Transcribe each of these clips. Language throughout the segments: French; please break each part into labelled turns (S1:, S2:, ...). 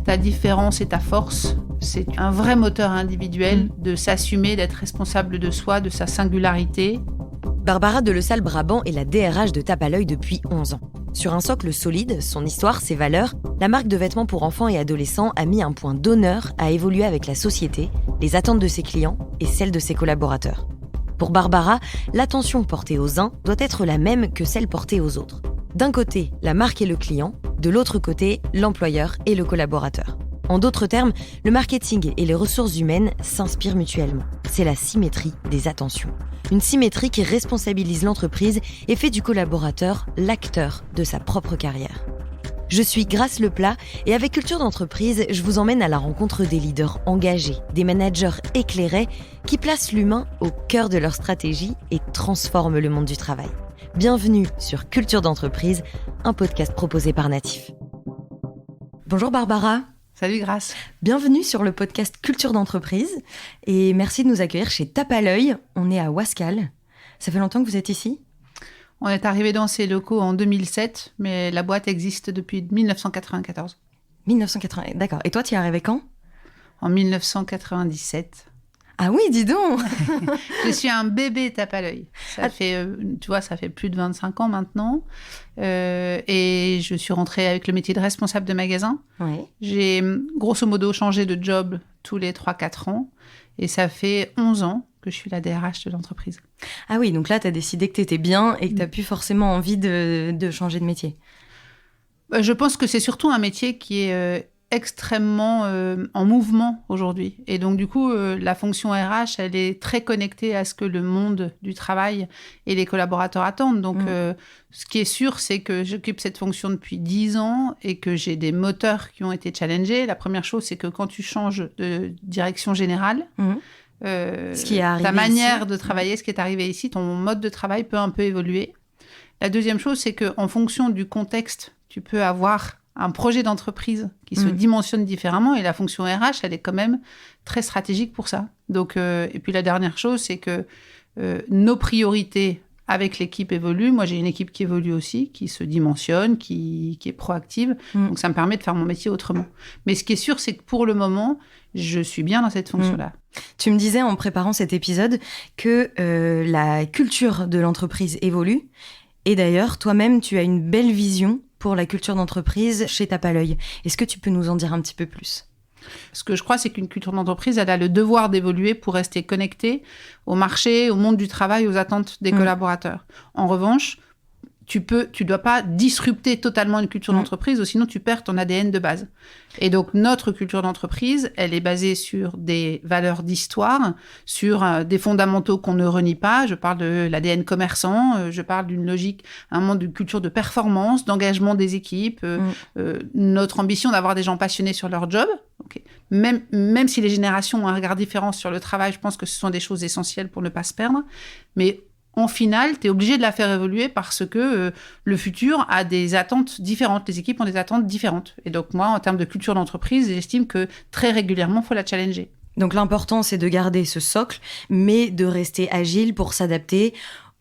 S1: ta différence et ta force. C'est un vrai moteur individuel de s'assumer, d'être responsable de soi, de sa singularité.
S2: Barbara de Le Salle-Brabant est la DRH de Tape à l'œil depuis 11 ans. Sur un socle solide, son histoire, ses valeurs, la marque de vêtements pour enfants et adolescents a mis un point d'honneur à évoluer avec la société, les attentes de ses clients et celles de ses collaborateurs. Pour Barbara, l'attention portée aux uns doit être la même que celle portée aux autres. D'un côté, la marque et le client, de l'autre côté, l'employeur et le collaborateur. En d'autres termes, le marketing et les ressources humaines s'inspirent mutuellement. C'est la symétrie des attentions. Une symétrie qui responsabilise l'entreprise et fait du collaborateur l'acteur de sa propre carrière. Je suis Grace Leplat et avec Culture d'entreprise, je vous emmène à la rencontre des leaders engagés, des managers éclairés qui placent l'humain au cœur de leur stratégie et transforment le monde du travail. Bienvenue sur Culture d'entreprise, un podcast proposé par Natif. Bonjour Barbara.
S1: Salut Grace.
S2: Bienvenue sur le podcast Culture d'entreprise et merci de nous accueillir chez Tape à l'œil. On est à Wascal. Ça fait longtemps que vous êtes ici ?
S1: On est arrivé dans ces locaux en 2007, mais la boîte existe depuis 1994.
S2: 1980, d'accord. Et toi, tu y es arrivé quand ?
S1: En 1997.
S2: Ah oui, dis donc.
S1: Je suis un bébé Tape à l'œil. Ça fait plus de 25 ans maintenant. Et je suis rentrée avec le métier de responsable de magasin.
S2: Oui.
S1: J'ai grosso modo changé de job tous les 3-4 ans. Et ça fait 11 ans que je suis la DRH de l'entreprise.
S2: Ah oui, donc là, tu as décidé que tu étais bien et que tu n'as plus forcément envie de changer de métier.
S1: Je pense que c'est surtout un métier qui est extrêmement en mouvement aujourd'hui. Et donc, du coup, la fonction RH, elle est très connectée à ce que le monde du travail et les collaborateurs attendent. Donc, ce qui est sûr, c'est que j'occupe cette fonction depuis 10 ans et que j'ai des moteurs qui ont été challengés. La première chose, c'est que quand tu changes de direction générale,
S2: ce qui est arrivé
S1: ta manière
S2: ici.
S1: de travailler, ce qui est arrivé ici, ton mode de travail peut un peu évoluer. La deuxième chose, c'est qu'en fonction du contexte, tu peux avoir un projet d'entreprise qui se dimensionne différemment et la fonction RH, elle est quand même très stratégique pour ça. Donc, et puis la dernière chose, c'est que nos priorités avec l'équipe évoluent. Moi, j'ai une équipe qui évolue aussi, qui se dimensionne, qui est proactive. Donc, ça me permet de faire mon métier autrement. Mais ce qui est sûr, c'est que pour le moment, je suis bien dans cette fonction-là.
S2: Tu me disais en préparant cet épisode que la culture de l'entreprise évolue. Et d'ailleurs, toi-même, tu as une belle vision pour la culture d'entreprise chez Tape à l'œil. Est-ce que tu peux nous en dire un petit peu plus ?
S1: Ce que je crois, c'est qu'une culture d'entreprise, elle a le devoir d'évoluer pour rester connectée au marché, au monde du travail, aux attentes des collaborateurs. En revanche, tu dois pas disrupter totalement une culture d'entreprise, ou sinon tu perds ton ADN de base. Et donc, notre culture d'entreprise, elle est basée sur des valeurs d'histoire, sur des fondamentaux qu'on ne renie pas. Je parle de l'ADN commerçant, je parle d'une logique, un monde d'une culture de performance, d'engagement des équipes, notre ambition d'avoir des gens passionnés sur leur job. Okay. Même si les générations ont un regard différent sur le travail, je pense que ce sont des choses essentielles pour ne pas se perdre. Mais en finale, tu es obligé de la faire évoluer parce que le futur a des attentes différentes. Les équipes ont des attentes différentes. Et donc, moi, en termes de culture d'entreprise, j'estime que très régulièrement, il faut la challenger.
S2: Donc, l'important, c'est de garder ce socle, mais de rester agile pour s'adapter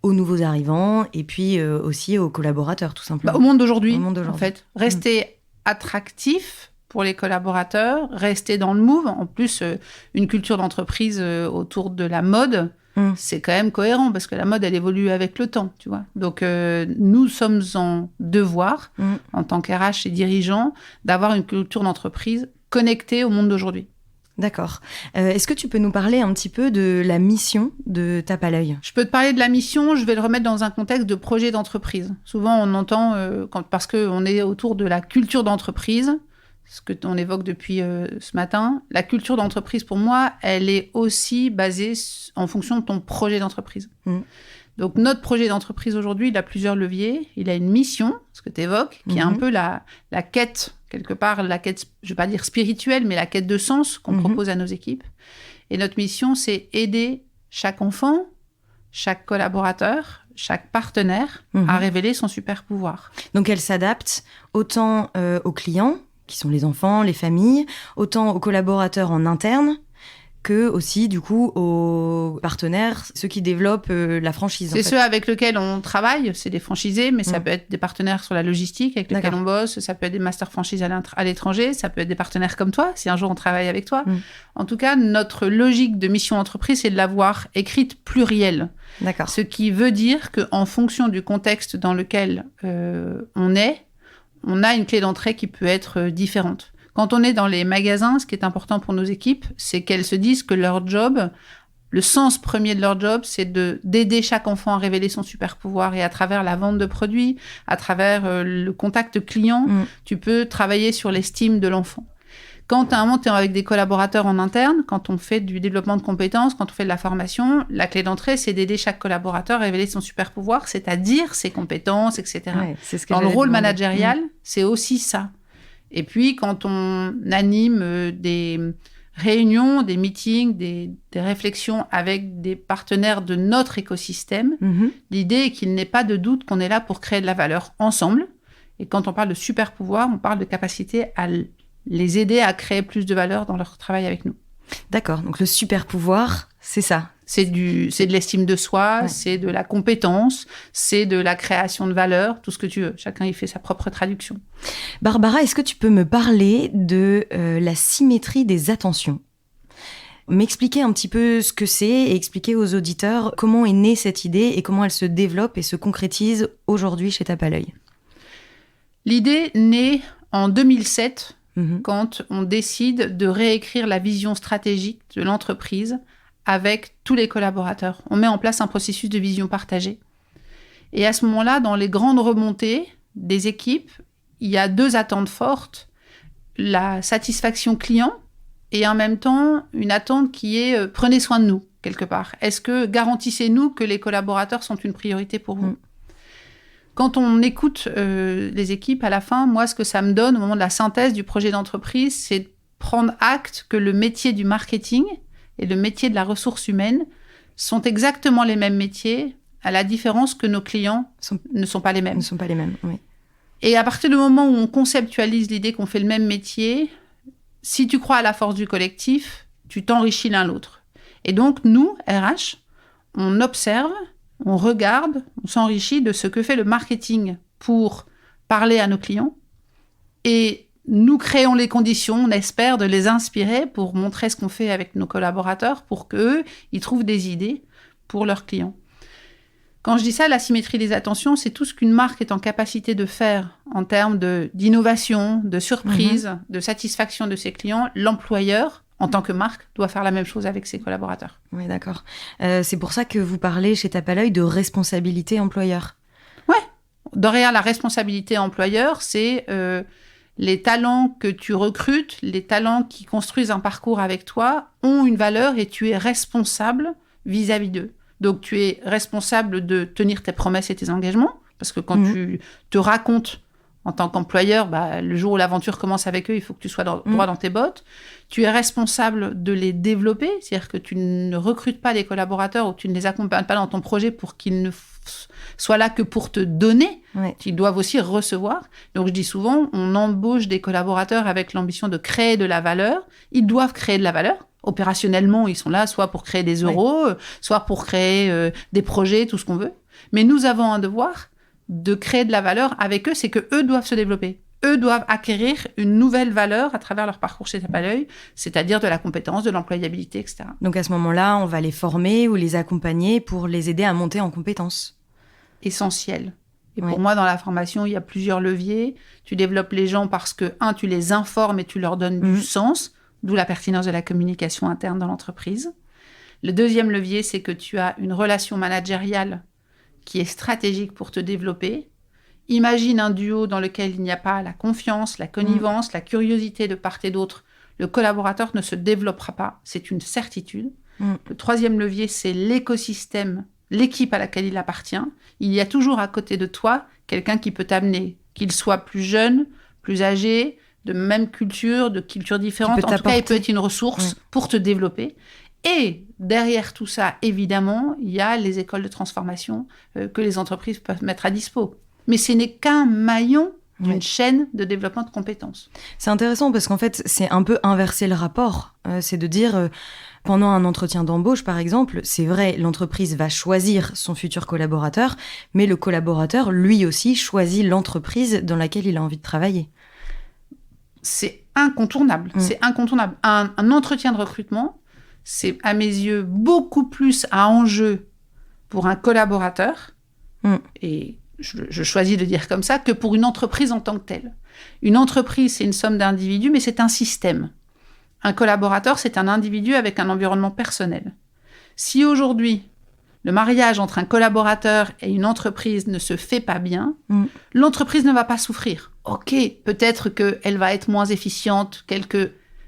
S2: aux nouveaux arrivants et puis aussi aux collaborateurs, tout simplement.
S1: Au monde d'aujourd'hui, en fait. Rester attractif pour les collaborateurs, rester dans le move. En plus, une culture d'entreprise autour de la mode, c'est quand même cohérent parce que la mode, elle évolue avec le temps, tu vois. Donc, nous sommes en devoir, en tant qu'RH et dirigeants, d'avoir une culture d'entreprise connectée au monde d'aujourd'hui.
S2: D'accord. Est-ce que tu peux nous parler un petit peu de la mission de Tape à l'œil ?
S1: Je peux te parler de la mission, je vais le remettre dans un contexte de projet d'entreprise. Souvent, on entend, parce qu'on est autour de la culture d'entreprise, ce que on évoque depuis ce matin, la culture d'entreprise, pour moi, elle est aussi basée en fonction de ton projet d'entreprise. Donc, notre projet d'entreprise aujourd'hui, il a plusieurs leviers. Il a une mission, ce que tu évoques, qui est un peu la quête, quelque part, la quête, je ne vais pas dire spirituelle, mais la quête de sens qu'on propose à nos équipes. Et notre mission, c'est aider chaque enfant, chaque collaborateur, chaque partenaire à révéler son super pouvoir.
S2: Donc, elle s'adapte autant aux clients, qui sont les enfants, les familles, autant aux collaborateurs en interne, que aussi, du coup, aux partenaires, ceux qui développent la franchise.
S1: C'est ceux avec lesquels on travaille, c'est des franchisés, mais ça peut être des partenaires sur la logistique avec lesquels on bosse, ça peut être des master franchises à l'étranger, ça peut être des partenaires comme toi, si un jour on travaille avec toi. En tout cas, notre logique de mission entreprise, c'est de l'avoir écrite plurielle.
S2: D'accord.
S1: Ce qui veut dire qu'en fonction du contexte dans lequel on est, on a une clé d'entrée qui peut être différente. Quand on est dans les magasins, ce qui est important pour nos équipes, c'est qu'elles se disent que leur job, le sens premier de leur job, c'est d'aider chaque enfant à révéler son super pouvoir. Et à travers la vente de produits, à travers le contact client, tu peux travailler sur l'estime de l'enfant. Quand à un moment, tu es avec des collaborateurs en interne, quand on fait du développement de compétences, quand on fait de la formation, la clé d'entrée, c'est d'aider chaque collaborateur à révéler son super pouvoir, c'est-à-dire ses compétences, etc.
S2: Ouais, c'est ce que
S1: dans le rôle
S2: demandé.
S1: managérial, c'est aussi ça. Et puis, quand on anime des réunions, des meetings, des réflexions avec des partenaires de notre écosystème, l'idée est qu'il n'ait pas de doute qu'on est là pour créer de la valeur ensemble. Et quand on parle de super pouvoir, on parle de capacité à les aider à créer plus de valeur dans leur travail avec nous.
S2: D'accord, donc le super pouvoir, c'est ça.
S1: C'est de l'estime de soi, c'est de la compétence, c'est de la création de valeur, tout ce que tu veux. Chacun y fait sa propre traduction.
S2: Barbara, est-ce que tu peux me parler de la symétrie des attentions ? M'expliquer un petit peu ce que c'est et expliquer aux auditeurs comment est née cette idée et comment elle se développe et se concrétise aujourd'hui chez Tape à l'œil.
S1: L'idée naît en 2007, quand on décide de réécrire la vision stratégique de l'entreprise avec tous les collaborateurs. On met en place un processus de vision partagée. Et à ce moment-là, dans les grandes remontées des équipes, il y a 2 attentes fortes. La satisfaction client et en même temps une attente qui est prenez soin de nous, quelque part. Est-ce que garantissez-nous que les collaborateurs sont une priorité pour vous ? Quand on écoute les équipes, à la fin, moi, ce que ça me donne au moment de la synthèse du projet d'entreprise, c'est de prendre acte que le métier du marketing et le métier de la ressource humaine sont exactement les mêmes métiers, à la différence que nos clients ne sont pas les mêmes.
S2: Ne sont pas les mêmes, oui.
S1: Et à partir du moment où on conceptualise l'idée qu'on fait le même métier, si tu crois à la force du collectif, tu t'enrichis l'un l'autre. Et donc, nous, RH, on observe, on regarde, on s'enrichit de ce que fait le marketing pour parler à nos clients. Et nous créons les conditions, on espère, de les inspirer pour montrer ce qu'on fait avec nos collaborateurs pour qu'eux, ils trouvent des idées pour leurs clients. Quand je dis ça, la symétrie des attentions, c'est tout ce qu'une marque est en capacité de faire en termes d'innovation, de surprise, de satisfaction de ses clients. L'employeur, en tant que marque, doit faire la même chose avec ses collaborateurs.
S2: Oui, d'accord. C'est pour ça que vous parlez chez Tape à l'œil de responsabilité employeur.
S1: Ouais. Derrière la responsabilité employeur, c'est les talents que tu recrutes, les talents qui construisent un parcours avec toi, ont une valeur et tu es responsable vis-à-vis d'eux. Donc, tu es responsable de tenir tes promesses et tes engagements, parce que quand tu te racontes en tant qu'employeur, le jour où l'aventure commence avec eux, il faut que tu sois droit dans tes bottes. Tu es responsable de les développer, c'est-à-dire que tu ne recrutes pas des collaborateurs ou tu ne les accompagnes pas dans ton projet pour qu'ils ne soient là que pour te donner. Ouais. Ils doivent aussi recevoir. Donc, je dis souvent, on embauche des collaborateurs avec l'ambition de créer de la valeur. Ils doivent créer de la valeur. Opérationnellement, ils sont là soit pour créer des euros, soit pour créer des projets, tout ce qu'on veut. Mais nous avons un devoir de créer de la valeur avec eux, c'est qu'eux doivent se développer. Eux doivent acquérir une nouvelle valeur à travers leur parcours chez Tape à l'œil, c'est-à-dire de la compétence, de l'employabilité, etc.
S2: Donc à ce moment-là, on va les former ou les accompagner pour les aider à monter en compétences.
S1: Essentiel. Et pour moi, dans la formation, il y a plusieurs leviers. Tu développes les gens parce que, tu les informes et tu leur donnes du sens, d'où la pertinence de la communication interne dans l'entreprise. Le deuxième levier, c'est que tu as une relation managériale qui est stratégique pour te développer. Imagine un duo dans lequel il n'y a pas la confiance, la connivence, la curiosité de part et d'autre. Le collaborateur ne se développera pas, c'est une certitude. Le troisième levier, c'est l'écosystème, l'équipe à laquelle il appartient. Il y a toujours à côté de toi quelqu'un qui peut t'amener, qu'il soit plus jeune, plus âgé, de même culture, de culture différente. En tout cas, il peut être une ressource pour te développer. Et derrière tout ça, évidemment, il y a les écoles de transformation que les entreprises peuvent mettre à dispo. Mais ce n'est qu'un maillon d'une chaîne de développement de compétences.
S2: C'est intéressant parce qu'en fait, c'est un peu inverser le rapport. C'est de dire, pendant un entretien d'embauche, par exemple, c'est vrai, l'entreprise va choisir son futur collaborateur, mais le collaborateur, lui aussi, choisit l'entreprise dans laquelle il a envie de travailler.
S1: C'est incontournable. C'est incontournable. Un entretien de recrutement, c'est, à mes yeux, beaucoup plus à enjeu pour un collaborateur, et je choisis de dire comme ça, que pour une entreprise en tant que telle. Une entreprise, c'est une somme d'individus, mais c'est un système. Un collaborateur, c'est un individu avec un environnement personnel. Si aujourd'hui, le mariage entre un collaborateur et une entreprise ne se fait pas bien, l'entreprise ne va pas souffrir. Ok, peut-être qu'elle va être moins efficiente,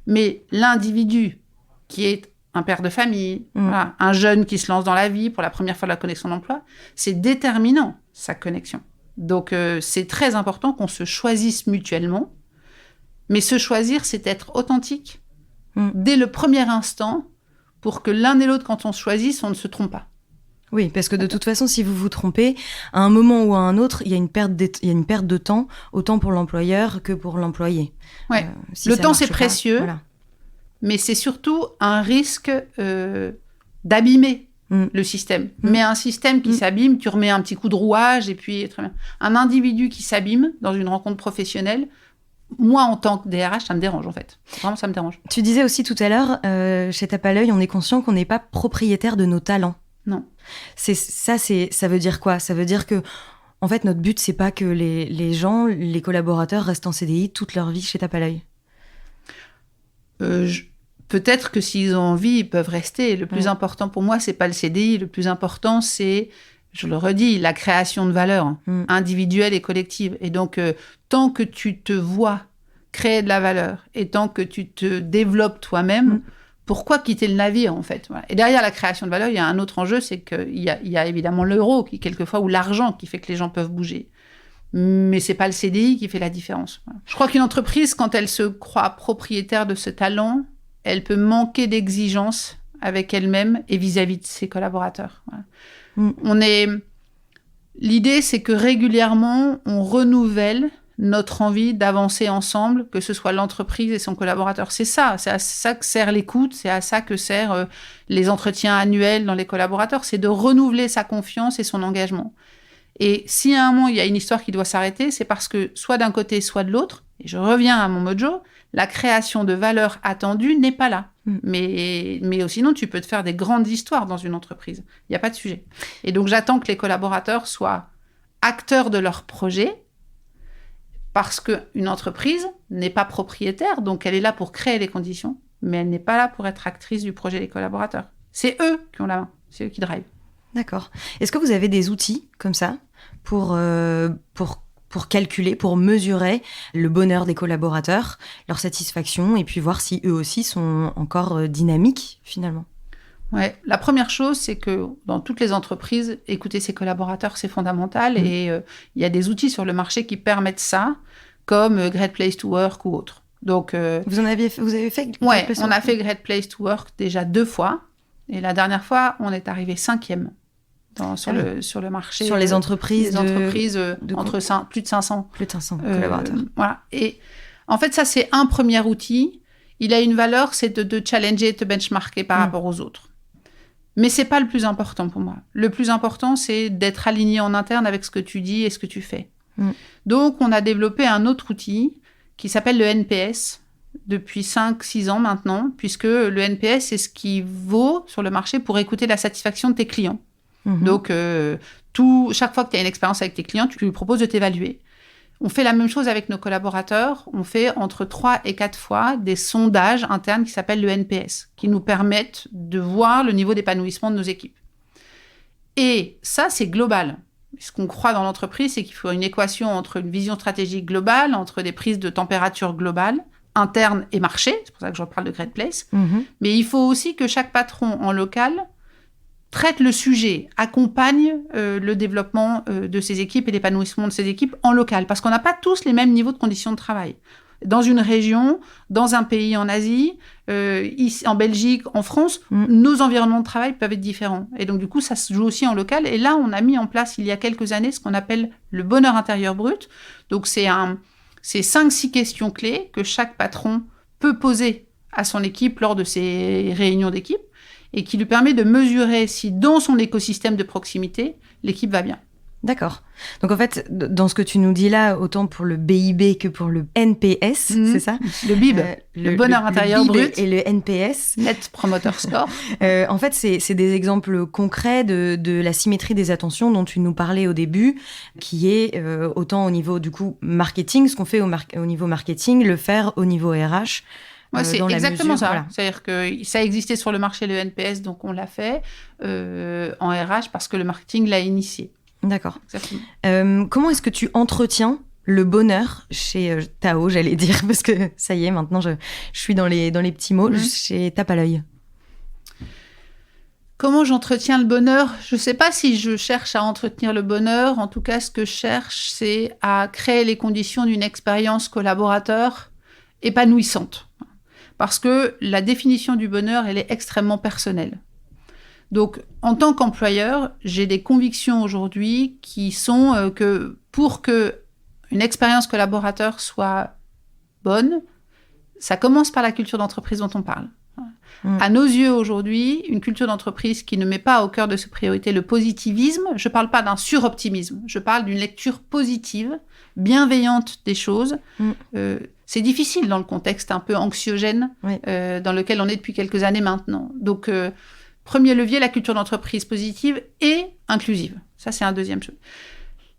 S1: mais l'individu qui est un père de famille, voilà, un jeune qui se lance dans la vie pour la première fois de la connexion d'emploi, c'est déterminant, sa connexion. Donc, c'est très important qu'on se choisisse mutuellement. Mais se choisir, c'est être authentique dès le premier instant pour que l'un et l'autre, quand on se choisit, on ne se trompe pas.
S2: Oui, parce que de toute façon, si vous vous trompez, à un moment ou à un autre, il y a une perte de temps, autant pour l'employeur que pour l'employé.
S1: Ouais. Le temps, c'est précieux, voilà. Mais c'est surtout un risque d'abîmer le système. Mais un système qui s'abîme, tu remets un petit coup de rouage, et puis très bien. Un individu qui s'abîme dans une rencontre professionnelle, moi, en tant que DRH, ça me dérange, en fait. Vraiment, ça me dérange.
S2: Tu disais aussi tout à l'heure, chez Tape à l'œil, on est conscient qu'on n'est pas propriétaire de nos talents.
S1: Non.
S2: Ça veut dire quoi ? Ça veut dire que, en fait, notre but, c'est pas que les gens, les collaborateurs restent en CDI toute leur vie chez Tape à l'œil.
S1: Peut-être que s'ils ont envie, ils peuvent rester. Le plus important pour moi, c'est pas le CDI. Le plus important, c'est, je le redis, la création de valeur individuelle et collective. Et donc, tant que tu te vois créer de la valeur et tant que tu te développes toi-même, pourquoi quitter le navire, en fait ? Voilà. Et derrière la création de valeur, il y a un autre enjeu, c'est qu'il y a évidemment l'euro, quelquefois, ou l'argent qui fait que les gens peuvent bouger. Mais c'est pas le CDI qui fait la différence. Voilà. Je crois qu'une entreprise, quand elle se croit propriétaire de ce talent, elle peut manquer d'exigence avec elle-même et vis-à-vis de ses collaborateurs. Voilà. L'idée, c'est que régulièrement, on renouvelle notre envie d'avancer ensemble, que ce soit l'entreprise et son collaborateur. C'est à ça que sert l'écoute, c'est à ça que servent les entretiens annuels dans les collaborateurs, c'est de renouveler sa confiance et son engagement. Et si à un moment, il y a une histoire qui doit s'arrêter, c'est parce que soit d'un côté, soit de l'autre, et je reviens à mon mojo, la création de valeur attendue n'est pas là. Mais sinon, tu peux te faire des grandes histoires dans une entreprise. Il n'y a pas de sujet. Et donc, j'attends que les collaborateurs soient acteurs de leur projet, parce qu'une entreprise n'est pas propriétaire, donc elle est là pour créer les conditions, mais elle n'est pas là pour être actrice du projet des collaborateurs. C'est eux qui ont la main, c'est eux qui drivent.
S2: D'accord. Est-ce que vous avez des outils comme ça pour calculer, pour mesurer le bonheur des collaborateurs, leur satisfaction, et puis voir si eux aussi sont encore dynamiques, finalement ?
S1: Ouais. La première chose, c'est que dans toutes les entreprises, écouter ses collaborateurs, c'est fondamental. Et il y a des outils sur le marché qui permettent ça, comme Great Place to Work ou autre. Donc,
S2: vous avez fait
S1: Ouais, on a fait Great Place to Work déjà 2 fois. Et la dernière fois, on est arrivé 5e. Sur le marché.
S2: Sur les entreprises
S1: entre plus de 500.
S2: Plus de 500 collaborateurs.
S1: Voilà. Et en fait, ça, c'est un premier outil. Il a une valeur, c'est de challenger, de te benchmarker par rapport aux autres. Mais c'est pas le plus important pour moi. Le plus important, c'est d'être aligné en interne avec ce que tu dis et ce que tu fais. Donc, on a développé un autre outil qui s'appelle le NPS depuis 5-6 ans maintenant, puisque le NPS, c'est ce qui vaut sur le marché pour écouter la satisfaction de tes clients. Donc, chaque fois que tu as une expérience avec tes clients, tu lui proposes de t'évaluer. On fait la même chose avec nos collaborateurs. On fait entre 3 et 4 fois des sondages internes qui s'appellent le NPS, qui nous permettent de voir le niveau d'épanouissement de nos équipes. Et ça, c'est global. Ce qu'on croit dans l'entreprise, c'est qu'il faut une équation entre une vision stratégique globale, entre des prises de température globales, internes et marché. C'est pour ça que je reparle de Great Place. Mais il faut aussi que chaque patron en local traite le sujet, accompagne le développement de ses équipes et l'épanouissement de ses équipes en local. Parce qu'on n'a pas tous les mêmes niveaux de conditions de travail. dans une région, dans un pays en Asie, ici, en Belgique, en France, nos environnements de travail peuvent être différents. Et donc, du coup, ça se joue aussi en local. Et là, on a mis en place, il y a quelques années, ce qu'on appelle le bonheur intérieur brut. Donc, c'est 5-6 questions clés que chaque patron peut poser à son équipe lors de ses réunions d'équipe et qui lui permet de mesurer si, dans son écosystème de proximité, l'équipe va bien.
S2: D'accord. Donc en fait, dans ce que tu nous dis là, autant pour le BIB que pour le NPS, c'est ça ?
S1: Le BIB, le bonheur intérieur
S2: le BIB
S1: brut.
S2: Et le NPS.
S1: Net Promoter Score.
S2: En fait, c'est des exemples concrets de la symétrie des attentions dont tu nous parlais au début, qui est autant au niveau du coup marketing, ce qu'on fait au niveau marketing, le faire au niveau RH.
S1: Ouais, c'est exactement ça.
S2: Voilà.
S1: C'est-à-dire que ça existait sur le marché, le NPS, donc on l'a fait en RH parce que le marketing l'a initié.
S2: D'accord. Comment est-ce que tu entretiens le bonheur chez Tao, j'allais dire, parce que ça y est, maintenant je suis dans les petits mots, chez Tape à l'œil.
S1: Comment j'entretiens le bonheur ? Je ne sais pas si je cherche à entretenir le bonheur. En tout cas, ce que je cherche, c'est à créer les conditions d'une expérience collaborateur épanouissante. Parce que la définition du bonheur, elle est extrêmement personnelle. Donc, en tant qu'employeur, j'ai des convictions aujourd'hui qui sont que pour qu'une expérience collaborateur soit bonne, ça commence par la culture d'entreprise dont on parle. À nos yeux aujourd'hui, une culture d'entreprise qui ne met pas au cœur de ses priorités le positivisme, je ne parle pas d'un suroptimisme, je parle d'une lecture positive, bienveillante des choses. C'est difficile dans le contexte un peu anxiogène dans lequel on est depuis quelques années maintenant. Donc, premier levier, la culture d'entreprise positive et inclusive. Ça, c'est un deuxième chose.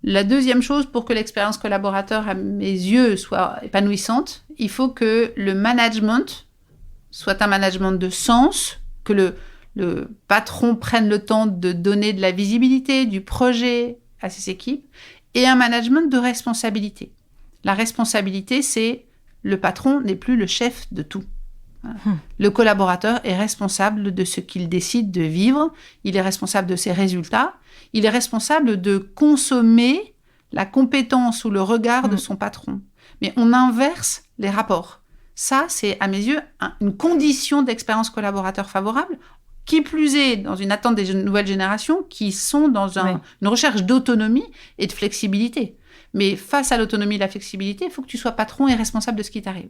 S1: La deuxième chose, pour que l'expérience collaborateur, à mes yeux, soit épanouissante, il faut que le management soit un management de sens, que le patron prenne le temps de donner de la visibilité, du projet à ses équipes, et un management de responsabilité. La responsabilité, c'est le patron n'est plus le chef de tout. Le collaborateur est responsable de ce qu'il décide de vivre, il est responsable de ses résultats, il est responsable de consommer la compétence ou le regard de son patron. Mais on inverse les rapports. Ça, c'est à mes yeux une condition d'expérience collaborateur favorable, qui plus est dans une attente des nouvelles générations qui sont dans une recherche d'autonomie et de flexibilité. Mais face à l'autonomie et la flexibilité, il faut que tu sois patron et responsable de ce qui t'arrive.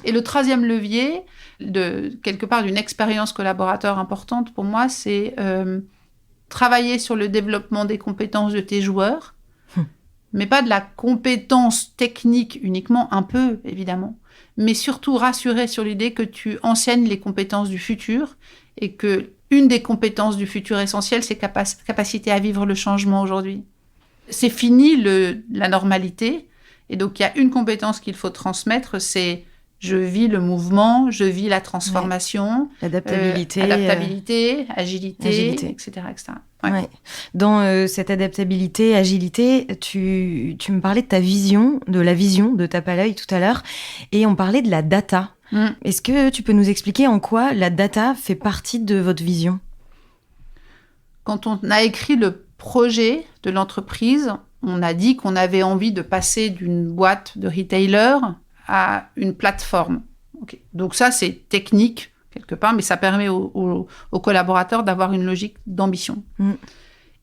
S1: Et le troisième levier, quelque part d'une expérience collaborateur importante pour moi, c'est travailler sur le développement des compétences de tes joueurs, mais pas de la compétence technique uniquement, un peu évidemment, mais surtout rassurer sur l'idée que tu enseignes les compétences du futur et que une des compétences du futur essentielles, c'est capacité à vivre le changement aujourd'hui. C'est fini la normalité, et donc il y a une compétence qu'il faut transmettre, c'est je vis le mouvement, je vis la transformation,
S2: l'adaptabilité,
S1: agilité, etc.
S2: Ouais. Dans cette adaptabilité, agilité, tu me parlais de ta vision, de la vision de Tape à l'œil tout à l'heure, et on parlait de la data. Est-ce que tu peux nous expliquer en quoi la data fait partie de votre vision ?
S1: Quand on a écrit le projet de l'entreprise, on a dit qu'on avait envie de passer d'une boîte de retailer à une plateforme. Okay. Donc ça, c'est technique, quelque part, mais ça permet aux collaborateurs d'avoir une logique d'ambition.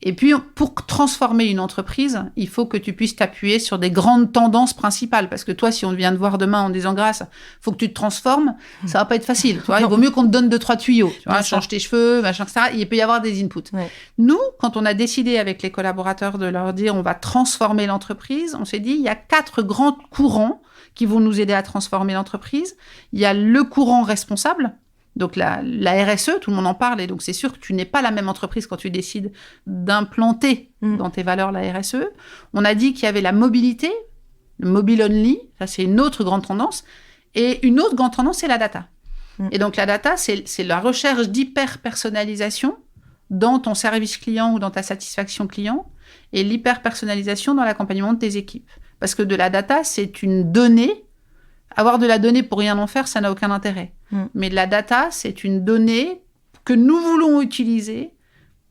S1: Et puis, pour transformer une entreprise, il faut que tu puisses t'appuyer sur des grandes tendances principales. Parce que toi, si on vient te voir demain en disant « Grâce, il faut que tu te transformes », ça va pas être facile. Tu vois, il vaut mieux qu'on te donne 2-3 tuyaux. Tu vois, change tes cheveux, machin, etc. Il peut y avoir des inputs. Nous, quand on a décidé avec les collaborateurs de leur dire « On va transformer l'entreprise », on s'est dit « Il y a 4 grands courants qui vont nous aider à transformer l'entreprise. Il y a le courant responsable. » Donc la RSE, tout le monde en parle, et donc c'est sûr que tu n'es pas la même entreprise quand tu décides d'implanter dans tes valeurs la RSE. On a dit qu'il y avait la mobilité, le mobile only, ça c'est une autre grande tendance, et une autre grande tendance, c'est la data. Et donc la data, c'est la recherche d'hyper-personnalisation dans ton service client ou dans ta satisfaction client, et l'hyper-personnalisation dans l'accompagnement de tes équipes. Parce que de la data, c'est une donnée. Avoir de la donnée pour rien en faire, ça n'a aucun intérêt. Mais la data, c'est une donnée que nous voulons utiliser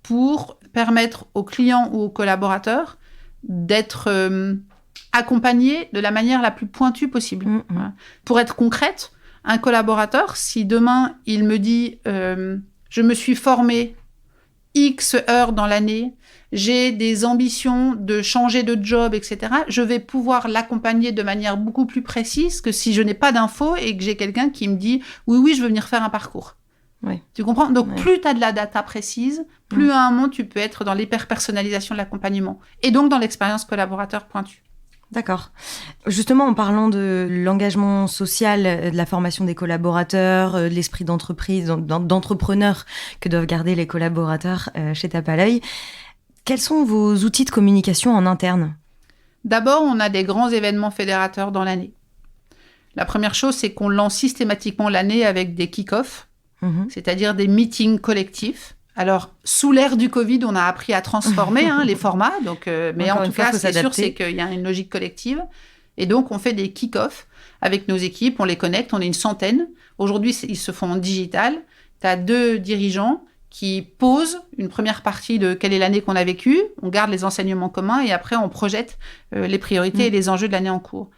S1: pour permettre aux clients ou aux collaborateurs d'être accompagner de la manière la plus pointue possible. Voilà. Pour être concrète, un collaborateur, si demain, il me dit je me suis formé X heures dans l'année, j'ai des ambitions de changer de job, etc., je vais pouvoir l'accompagner de manière beaucoup plus précise que si je n'ai pas d'infos et que j'ai quelqu'un qui me dit « oui, je veux venir faire un parcours ».
S2: Ouais.
S1: Tu comprends ? Donc, plus tu as de la data précise, plus à un moment, tu peux être dans l'hyper-personnalisation de l'accompagnement. Et donc, dans l'expérience collaborateur pointue.
S2: D'accord. Justement, en parlant de l'engagement social, de la formation des collaborateurs, de l'esprit d'entreprise, d'entrepreneur que doivent garder les collaborateurs chez Tape à l'œil, quels sont vos outils de communication en interne ?
S1: D'abord, on a des grands événements fédérateurs dans l'année. La première chose, c'est qu'on lance systématiquement l'année avec des kick-offs, c'est-à-dire des meetings collectifs. Alors, sous l'ère du Covid, on a appris à transformer les formats. Donc, mais en tout cas, c'est sûr, c'est qu'il y a une logique collective. Et donc, on fait des kick-offs avec nos équipes, on les connecte, on est une centaine. Aujourd'hui, ils se font en digital. Tu as 2 dirigeants qui posent une première partie de quelle est l'année qu'on a vécue. On garde les enseignements communs et après, on projette les priorités et les enjeux de l'année en cours.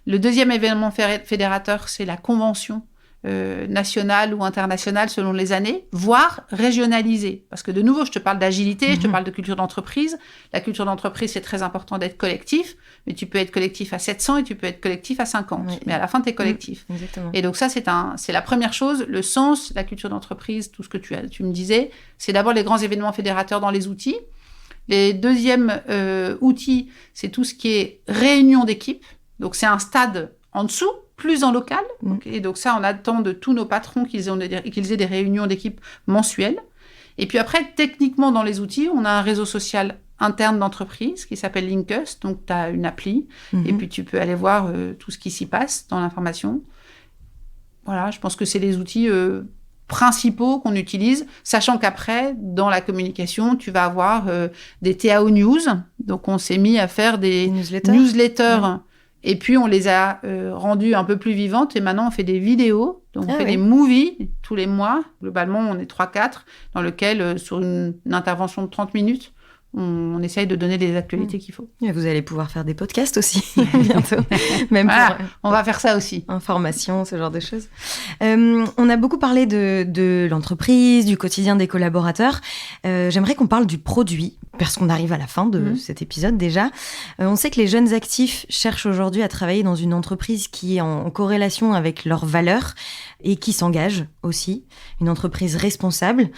S1: Le deuxième événement fédérateur, c'est la convention nationale ou internationale selon les années, voire régionalisée. Parce que de nouveau, je te parle d'agilité, je te parle de culture d'entreprise. La culture d'entreprise, c'est très important d'être collectif, mais tu peux être collectif à 700 et tu peux être collectif à 50. Oui. Mais à la fin, tu es collectif.
S2: Exactement.
S1: Et donc ça, c'est la première chose, le sens, la culture d'entreprise, tout ce que tu me disais, c'est d'abord les grands événements fédérateurs dans les outils. Les deuxièmes outils, c'est tout ce qui est réunion d'équipe. Donc c'est un stade en dessous, plus en local. Et donc ça, on attend de tous nos patrons qu'ils aient des réunions d'équipe mensuelles. Et puis après, techniquement, dans les outils, on a un réseau social interne d'entreprise qui s'appelle Linkus. Donc, tu as une appli et puis tu peux aller voir tout ce qui s'y passe dans l'information. Voilà, je pense que c'est les outils principaux qu'on utilise, sachant qu'après, dans la communication, tu vas avoir des TAO News. Donc, on s'est mis à faire des newsletters. Et puis, on les a rendues un peu plus vivantes. Et maintenant, on fait des vidéos. Donc, on fait des movies tous les mois. Globalement, on est 3-4, dans lequel, sur une intervention de 30 minutes, on essaye de donner les actualités qu'il faut.
S2: Et vous allez pouvoir faire des podcasts aussi, bientôt. Même
S1: voilà, on va faire ça aussi.
S2: Information, ce genre de choses. On a beaucoup parlé de l'entreprise, du quotidien des collaborateurs. J'aimerais qu'on parle du produit, parce qu'on arrive à la fin de cet épisode déjà. On sait que les jeunes actifs cherchent aujourd'hui à travailler dans une entreprise qui est en corrélation avec leurs valeurs et qui s'engage aussi, une entreprise responsable.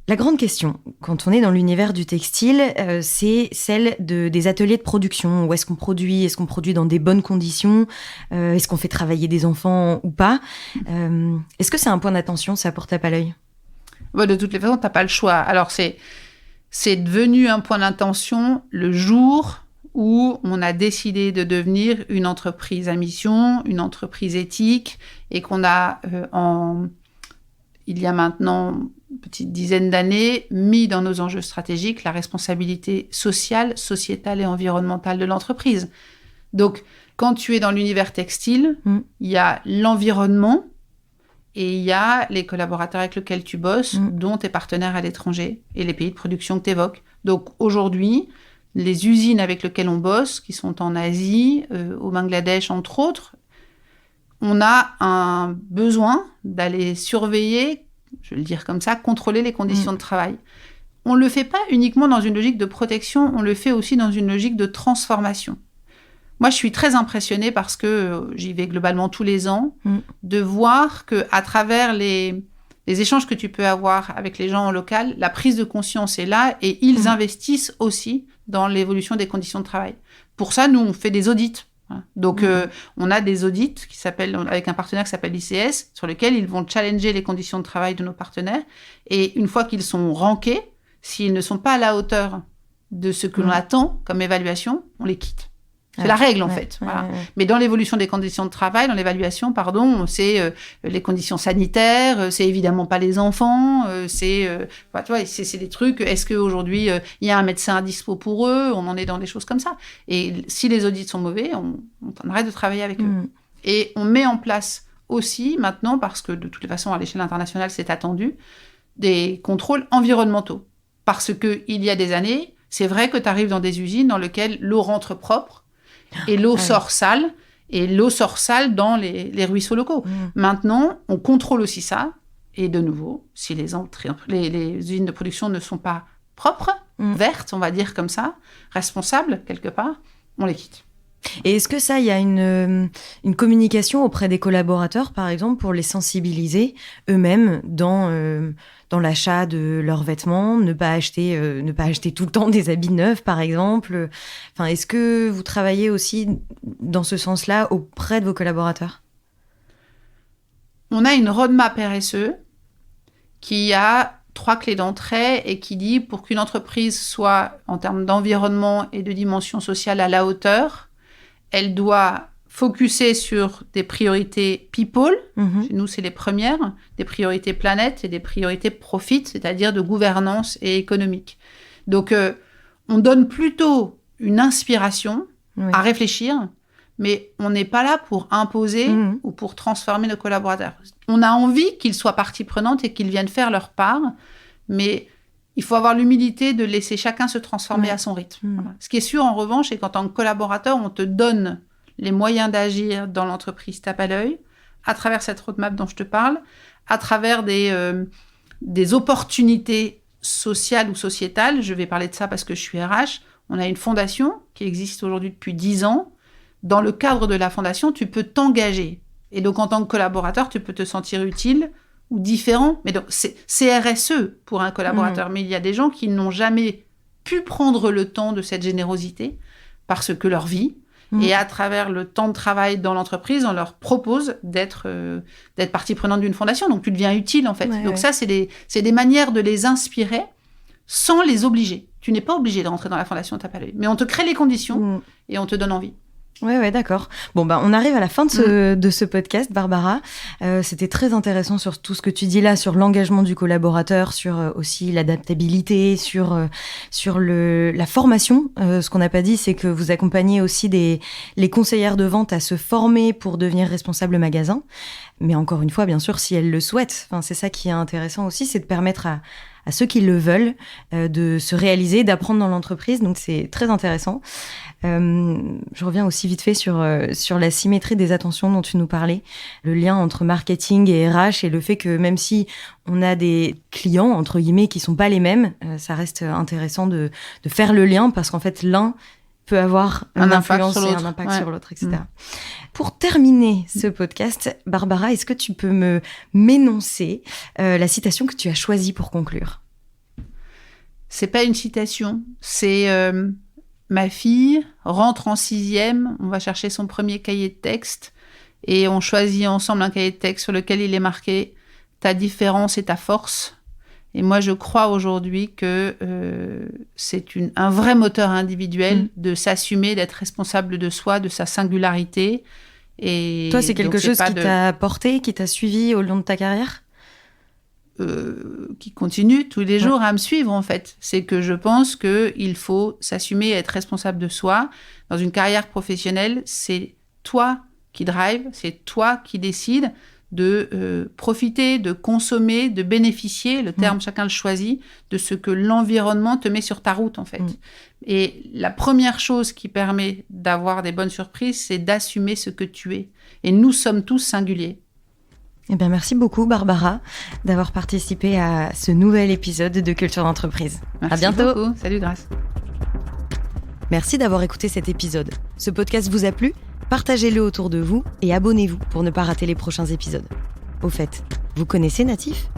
S2: La grande question, quand on est dans l'univers du textile, c'est celle des ateliers de production. Où est-ce qu'on produit ? Est-ce qu'on produit dans des bonnes conditions ? Est-ce qu'on fait travailler des enfants ou pas ? Est-ce que c'est un point d'attention, ça, pour Tape à l'œil ?
S1: De toutes les façons, tu n'as pas le choix. Alors, c'est devenu un point d'attention le jour où on a décidé de devenir une entreprise à mission, une entreprise éthique, et qu'on a, il y a maintenant une petite dizaine d'années, mis dans nos enjeux stratégiques la responsabilité sociale, sociétale et environnementale de l'entreprise. Donc, quand tu es dans l'univers textile, il y a l'environnement et il y a les collaborateurs avec lesquels tu bosses, dont tes partenaires à l'étranger et les pays de production que tu évoques. Donc, aujourd'hui, les usines avec lesquelles on bosse, qui sont en Asie, au Bangladesh, entre autres, on a un besoin d'aller surveiller, je vais le dire comme ça, contrôler les conditions de travail. On ne le fait pas uniquement dans une logique de protection, on le fait aussi dans une logique de transformation. Moi, je suis très impressionnée parce que j'y vais globalement tous les ans, de voir qu'à travers les échanges que tu peux avoir avec les gens en local, la prise de conscience est là et ils investissent aussi dans l'évolution des conditions de travail. Pour ça, nous, on fait des audits. Donc, on a des audits avec un partenaire qui s'appelle l'ICS, sur lequel ils vont challenger les conditions de travail de nos partenaires. Et une fois qu'ils sont rankés, s'ils ne sont pas à la hauteur de ce que l'on attend comme évaluation, on les quitte. C'est la règle, en fait. Voilà. Mais dans l'évolution des conditions de travail, dans l'évaluation, c'est les conditions sanitaires, c'est évidemment pas les enfants, c'est des trucs. Est-ce qu'aujourd'hui, il y a un médecin à dispo pour eux ? On en est dans des choses comme ça. Et si les audits sont mauvais, on arrête de travailler avec eux. Et on met en place aussi, maintenant, parce que de toutes les façons, à l'échelle internationale, c'est attendu, des contrôles environnementaux. Parce qu'il y a des années, c'est vrai que tu arrives dans des usines dans lesquelles l'eau rentre propre, Et l'eau sort sale, et l'eau sort sale dans les ruisseaux locaux. Maintenant, on contrôle aussi ça. Et de nouveau, si les usines de production ne sont pas propres, vertes, on va dire comme ça, responsables quelque part, on les quitte.
S2: Et est-ce que ça, il y a une communication auprès des collaborateurs, par exemple, pour les sensibiliser eux-mêmes dans l'achat de leurs vêtements, ne pas acheter tout le temps des habits neufs, par exemple. Enfin, est-ce que vous travaillez aussi dans ce sens-là auprès de vos collaborateurs ?
S1: On a une roadmap RSE qui a 3 clés d'entrée et qui dit pour qu'une entreprise soit, en termes d'environnement et de dimension sociale, à la hauteur, elle doit focuser sur des priorités people, chez nous c'est les premières, des priorités planète et des priorités profit, c'est-à-dire de gouvernance et économique. Donc on donne plutôt une inspiration à réfléchir, mais on n'est pas là pour imposer ou pour transformer nos collaborateurs. On a envie qu'ils soient partie prenante et qu'ils viennent faire leur part, mais il faut avoir l'humilité de laisser chacun se transformer à son rythme. Voilà. Ce qui est sûr, en revanche, c'est qu'en tant que collaborateur, on te donne les moyens d'agir dans l'entreprise tape à l'œil, à travers cette roadmap dont je te parle, à travers des opportunités sociales ou sociétales. Je vais parler de ça parce que je suis RH. On a une fondation qui existe aujourd'hui depuis 10 ans. Dans le cadre de la fondation, tu peux t'engager. Et donc, en tant que collaborateur, tu peux te sentir utile ou différent. Mais donc, c'est RSE pour un collaborateur. Mais il y a des gens qui n'ont jamais pu prendre le temps de cette générosité parce que leur vie, et à travers le temps de travail dans l'entreprise, on leur propose d'être partie prenante d'une fondation. Donc, tu deviens utile, en fait. Donc, ça, c'est des manières de les inspirer sans les obliger. Tu n'es pas obligé de rentrer dans la fondation tape à l'œil. Mais on te crée les conditions et on te donne envie.
S2: Ouais, d'accord. Bon, on arrive à la fin de ce podcast, Barbara. C'était très intéressant sur tout ce que tu dis là, sur l'engagement du collaborateur, sur aussi l'adaptabilité, sur la formation. Ce qu'on n'a pas dit, c'est que vous accompagnez aussi les conseillères de vente à se former pour devenir responsable magasin. Mais encore une fois, bien sûr, si elles le souhaitent. Enfin, c'est ça qui est intéressant aussi, c'est de permettre à ceux qui le veulent de se réaliser, d'apprendre dans l'entreprise. Donc, c'est très intéressant. Je reviens aussi vite fait sur la symétrie des attentions dont tu nous parlais, le lien entre marketing et RH et le fait que même si on a des clients, entre guillemets, qui sont pas les mêmes, ça reste intéressant de faire le lien parce qu'en fait, l'un peut avoir une influence et un impact sur l'autre, etc. Pour terminer ce podcast, Barbara, est-ce que tu peux m'énoncer la citation que tu as choisie pour conclure ?
S1: C'est pas une citation, c'est ma fille rentre en 6e, on va chercher son premier cahier de texte et on choisit ensemble un cahier de texte sur lequel il est marqué « Ta différence est ta force ». Et moi, je crois aujourd'hui que c'est un vrai moteur individuel de s'assumer, d'être responsable de soi, de sa singularité. Et
S2: toi, c'est quelque chose qui t'a porté, qui t'a suivi au long de ta carrière ?
S1: Qui continue tous les jours à me suivre, en fait. C'est que je pense qu'il faut s'assumer et être responsable de soi. Dans une carrière professionnelle, c'est toi qui drive, c'est toi qui décides de profiter, de consommer, de bénéficier, le terme chacun le choisit, de ce que l'environnement te met sur ta route, en fait. Et la première chose qui permet d'avoir des bonnes surprises, c'est d'assumer ce que tu es. Et nous sommes tous singuliers.
S2: Eh bien, merci beaucoup, Barbara, d'avoir participé à ce nouvel épisode de Culture d'entreprise.
S1: Merci
S2: à bientôt.
S1: Beaucoup. Salut, Grace.
S2: Merci d'avoir écouté cet épisode. Ce podcast vous a plu ? Partagez-le autour de vous et abonnez-vous pour ne pas rater les prochains épisodes. Au fait, vous connaissez Natif ?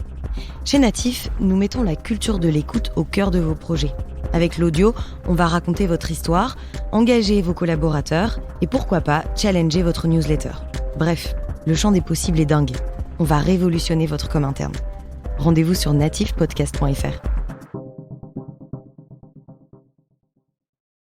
S2: Chez Natif, nous mettons la culture de l'écoute au cœur de vos projets. Avec l'audio, on va raconter votre histoire, engager vos collaborateurs et pourquoi pas challenger votre newsletter. Bref, le champ des possibles est dingue. On va révolutionner votre com interne. Rendez-vous sur natifpodcast.fr.